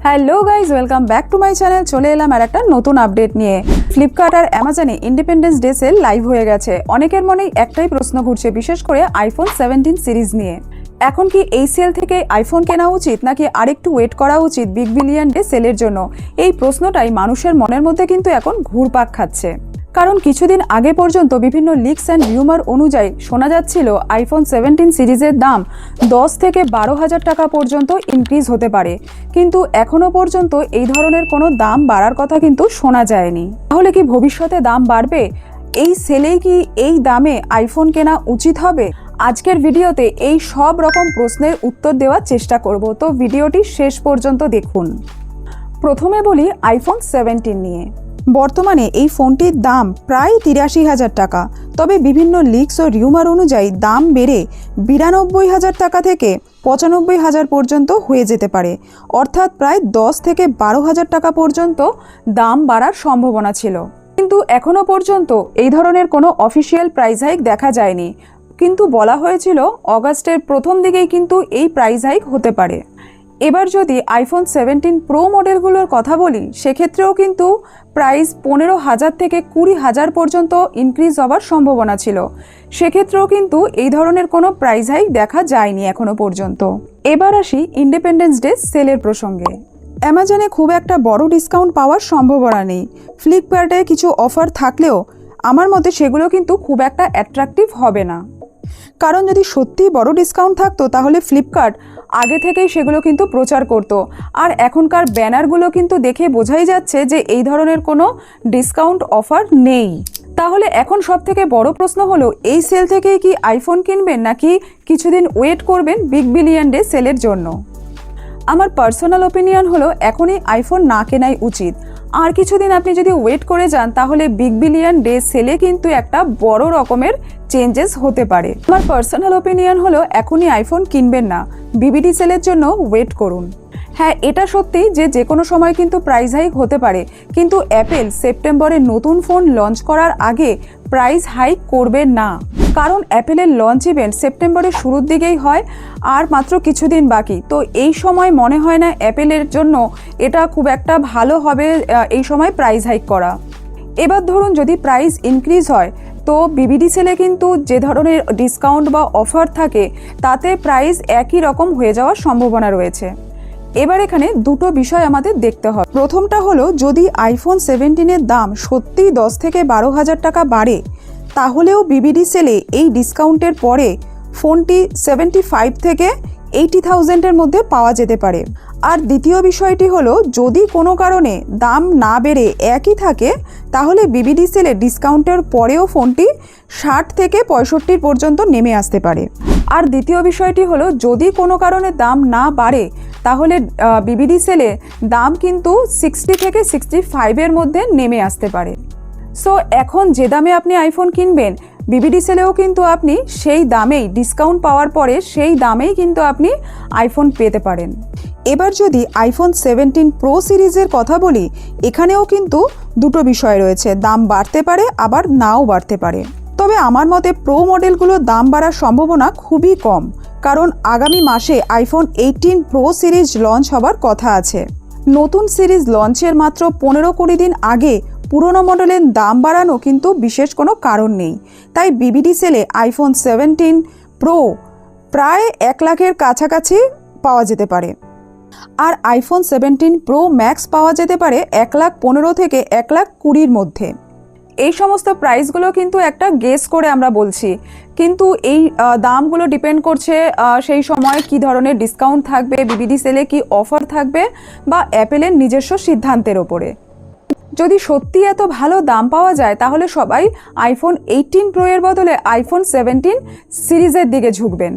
Hello guys, welcome back to my channel. চলে এলাম আর একটা নতুন আপডেট নিয়ে। ফ্লিপকার্ট আর অ্যামাজনে ইন্ডিপেন্ডেন্স ডে সেল লাইভ হয়ে গেছে। অনেকের মনেই একটাই প্রশ্ন ঘুরছে, বিশেষ করে আইফোন 17 সিরিজ নিয়ে। এখন কি এই সেল থেকে আইফোন কেনা উচিত নাকি আরেকটু ওয়েট করা উচিত বিগ বিলিয়ন ডে সেলের জন্য? এই প্রশ্নটাই মানুষের মনের মধ্যে কিন্তু এখন ঘুরপাক খাচ্ছে। কারণ কিছুদিন আগে পর্যন্ত বিভিন্ন লিকস অ্যান্ড রিউমার অনুযায়ী শোনা যাচ্ছিল আইফোন 17 সিরিজের দাম 10 থেকে 12,000 টাকা পর্যন্ত ইনক্রিজ হতে পারে, কিন্তু এখনো পর্যন্ত এই ধরনের কোনো দাম বাড়ার কথা কিন্তু শোনা যায়নি। তাহলে কি ভবিষ্যতে দাম বাড়বে? এই সেলেই কি এই দামে আইফোন কেনা উচিত হবে? আজকের ভিডিওতে এই সব রকম প্রশ্নের উত্তর দেওয়ার চেষ্টা করব, তো ভিডিওটি শেষ পর্যন্ত দেখুন। প্রথমে বলি আইফোন 17 নিয়ে। বর্তমানে এই ফোনটির দাম প্রায় 83,000 টাকা, তবে বিভিন্ন লিকস ও রিউমার অনুযায়ী দাম বেড়ে 92,000 টাকা থেকে 95,000 পর্যন্ত হয়ে যেতে পারে, অর্থাৎ প্রায় 10 থেকে 12,000 টাকা পর্যন্ত দাম বাড়ার সম্ভাবনা ছিল। কিন্তু এখনও পর্যন্ত এই ধরনের কোনো অফিসিয়াল প্রাইস হাইক দেখা যায়নি, কিন্তু বলা হয়েছিল অগাস্টের প্রথম দিকেই কিন্তু এই প্রাইস হাইক হতে পারে। এবার যদি আইফোন 17 প্রো মডেলগুলোর কথা বলি, সেক্ষেত্রেও কিন্তু প্রাইস 15,000 থেকে 20,000 পর্যন্ত ইনক্রিজ হওয়ার সম্ভাবনা ছিল। সেক্ষেত্রেও কিন্তু এই ধরনের কোনো প্রাইস হাইক দেখা যায়নি এখনো পর্যন্ত। এবার আসি ইন্ডিপেন্ডেন্স ডে সেলের প্রসঙ্গে। অ্যামাজনে খুব একটা বড় ডিসকাউন্ট পাওয়ার সম্ভাবনা নেই। ফ্লিপকার্টে কিছু অফার থাকলেও আমার মতে সেগুলো কিন্তু খুব একটা অ্যাট্রাকটিভ হবে না। কারণ যদি সত্যিই বড় ডিসকাউন্ট থাকতো তাহলে ফ্লিপকার্ট আগে থেকেই সেগুলো কিন্তু প্রচার করত। আর এখনকার ব্যানারগুলো কিন্তু দেখে বোঝাই যাচ্ছে যে এই ধরনের কোনো ডিসকাউন্ট অফার নেই। তাহলে এখন সবথেকে বড় প্রশ্ন হলো, এই সেল থেকেই কি আইফোন কিনবেন নাকি কিছুদিন ওয়েট করবেন বিগ বিলিয়ন ডে সেলের জন্য? আমার পার্সোনাল ওপিনিয়ন হলো এখনই আইফোন না কেনাই উচিত। আর কিছুদিন আপনি যদি ওয়েট করে যান তাহলে বিগ বিলিয়ন ডে সেলে কিন্তু একটা বড় রকমের চেঞ্জেস হতে পারে। আমার পার্সোনাল ওপিনিয়ন হলো এখনই আইফোন কিনবেন না, বিবিডি সেলের জন্য ওয়েট করুন। হ্যাঁ, এটা সত্যি যে কোনো সময় কিন্তু প্রাইস হাইক হতে পারে, কিন্তু অ্যাপেল সেপ্টেম্বরে নতুন ফোন লঞ্চ করার আগে প্রাইস হাইক করবে না। কারণ অ্যাপেলের লঞ্চ ইভেন্ট সেপ্টেম্বরের শুরুর দিকেই হয়, আর মাত্র কিছুদিন বাকি। তো এই সময় মনে হয় না অ্যাপেলের জন্য এটা খুব একটা ভালো হবে এই সময় প্রাইস হাইক করা। এবার ধরুন যদি প্রাইস ইনক্রিজ হয়, তো বিবিডি সেলে কিন্তু যে ধরনের ডিসকাউন্ট বা অফার থাকে তাতে প্রাইস একই রকম হয়ে যাওয়ার সম্ভাবনা রয়েছে। এবার এখানে দুটো বিষয় আমাদের দেখতে হবে। প্রথমটা হলো, যদি আইফোন 17-এর দাম সত্যিই 10 থেকে 12,000 টাকা বাড়ে, তাহলেও বিবিডি সেলে এই ডিসকাউন্টের পরে ফোনটি 75 থেকে 80,000-এর মধ্যে পাওয়া যেতে পারে। আর দ্বিতীয় বিষয়টি হলো, যদি কোনো কারণে দাম না বেড়ে একই থাকে তাহলে বিবিডি সেলে ডিসকাউন্টের পরেও ফোনটি 60 থেকে 65 পর্যন্ত নেমে আসতে পারে। আর দ্বিতীয় বিষয়টি হলো, যদি কোনো কারণে দাম না বাড়ে তাহলে বিবিডি সেলে দাম কিন্তু 60 থেকে 65-এর মধ্যে নেমে আসতে পারে। সো এখন যে দামে আপনি আইফোন কিনবেন, বিবিডি সেলেও কিন্তু আপনি সেই দামেই ডিসকাউন্ট পাওয়ার পরে সেই দামেই কিন্তু আপনি আইফোন পেতে পারেন। এবার যদি আইফোন 17 প্রো সিরিজের কথা বলি, এখানেও কিন্তু দুটো বিষয় রয়েছে, দাম বাড়তে পারে আবার নাও বাড়তে পারে। তবে আমার মতে প্রো মডেলগুলোর দাম বাড়ার সম্ভাবনা খুবই কম, কারণ আগামী মাসে আইফোন 18 প্রো সিরিজ লঞ্চ হবার কথা আছে। নতুন সিরিজ লঞ্চের মাত্র 15-20 দিন আগে পুরনো মডেলের দাম বাড়ানো কিন্তু বিশেষ কোনো কারণ নেই। তাই বিবিডি সেলে আইফোন 17 প্রো প্রায় 1 লাখের কাছাকাছি পাওয়া যেতে পারে, আর আইফোন 17 প্রো ম্যাক্স পাওয়া যেতে পারে 1,15,000 থেকে 1,20,000-এর মধ্যে। এই সমস্ত প্রাইসগুলো কিন্তু একটা গেস করে আমরা বলছি, কিন্তু এই দামগুলো ডিপেন্ড করছে সেই সময় কি ধরনের ডিসকাউন্ট থাকবে, বিবিডি সেলে কি অফার থাকবে, বা অ্যাপেলের নিজস্ব সিদ্ধান্তের ওপরে। যদি সত্যি এত ভালো দাম পাওয়া যায় তাহলে সবাই আইফোন 18 প্রো এর বদলে আইফোন 17 সিরিজের দিকে ঝুঁকবেন।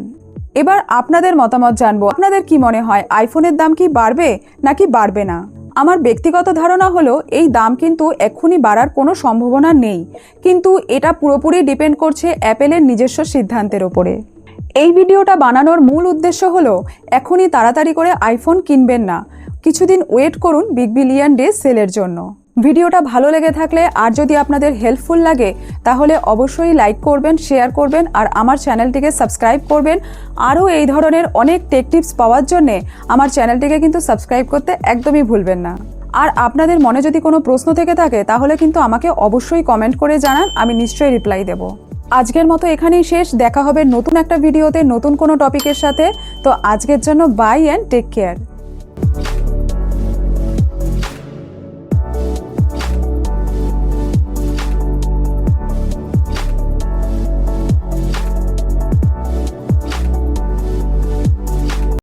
এবার আপনাদের মতামত জানবো, আপনাদের কি মনে হয় আইফোনের দাম কি বাড়বে নাকি বাড়বে না? আমার ব্যক্তিগত ধারণা হলো এই দাম কিন্তু এক্ষুনি বাড়ার কোনো সম্ভাবনা নেই, কিন্তু এটা পুরোপুরি ডিপেন্ড করছে অ্যাপেলের নিজস্ব সিদ্ধান্তের ওপরে। এই ভিডিওটা বানানোর মূল উদ্দেশ্য হলো এখনই তাড়াতাড়ি করে আইফোন কিনবেন না, কিছুদিন ওয়েট করুন বিগ বিলিয়ন ডে সেলের জন্য। ভিডিওটা ভালো লেগে থাকলে আর যদি আপনাদের হেল্পফুল লাগে তাহলে অবশ্যই লাইক করবেন, শেয়ার করবেন আর আমার চ্যানেলটিকে সাবস্ক্রাইব করবেন। আরও এই ধরনের অনেক টেক টিপস পাওয়ার জন্যে আমার চ্যানেলটিকে কিন্তু সাবস্ক্রাইব করতে একদমই ভুলবেন না। আর আপনাদের মনে যদি কোনো প্রশ্ন থেকে থাকে তাহলে কিন্তু আমাকে অবশ্যই কমেন্ট করে জানান, আমি নিশ্চয়ই রিপ্লাই দেব। আজকের মতো এখানেই শেষ, দেখা হবে নতুন একটা ভিডিওতে নতুন কোনো টপিকের সাথে। তো আজকের জন্য বাই অ্যান্ড টেক কেয়ার।